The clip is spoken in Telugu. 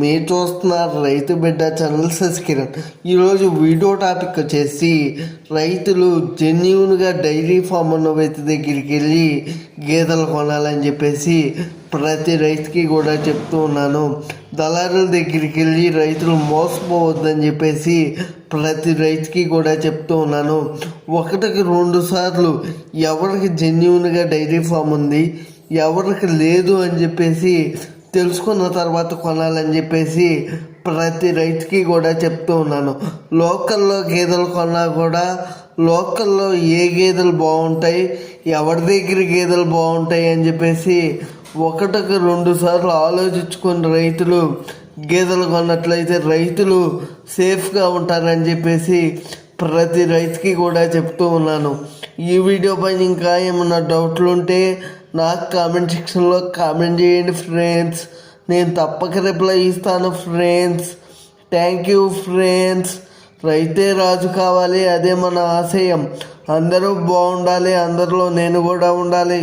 మీరు చూస్తున్నారు రైతు బిడ్డ ఛానల్ సబ్స్క్రైబ్. ఈరోజు వీడియో టాపిక్ వచ్చేసి రైతులు జెన్యూన్గా డైరీ ఫామ్ ఉన్న వ్యక్తి దగ్గరికి వెళ్ళి గేదెలు కొనాలని చెప్పేసి ప్రతి రైతుకి కూడా చెప్తూ ఉన్నాను. దళారుల దగ్గరికి వెళ్ళి రైతులు మోసపోవద్దని చెప్పేసి ప్రతి రైతుకి కూడా చెప్తూ ఉన్నాను. ఒకటికి 2 సార్లు ఎవరికి జెన్యూన్గా డైరీ ఫామ్ ఉంది, ఎవరికి లేదు అని చెప్పేసి తెలుసుకున్న తర్వాత కొనాలని చెప్పేసి ప్రతి రైతుకి కూడా చెప్తూ ఉన్నాను. లోకల్లో గేదెలు కొన్నా కూడా లోకల్లో ఏ గేదెలు బాగుంటాయి, ఎవరి దగ్గర గేదెలు బాగుంటాయి అని చెప్పేసి ఒకటికి 2 సార్లు ఆలోచించుకుని రైతులు గేదెలు కొన్నట్లయితే రైతులు సేఫ్గా ఉంటారని చెప్పేసి ప్రతి రైతుకి కూడా చెప్తూ ఉన్నాను. ఈ వీడియో పైన ఇంకా ఏమన్నా డౌట్లు ఉంటే నాకు కామెంట్ సెక్షన్లో కామెంట్ చేయండి ఫ్రెండ్స్. నేను తప్పక రిప్లై ఇస్తాను ఫ్రెండ్స్. Thank you friends. రైతే రాజు కావాలి, అదే మన ఆశయం. అందరూ బాగుండాలి, అందరిలో నేను కూడా ఉండాలి.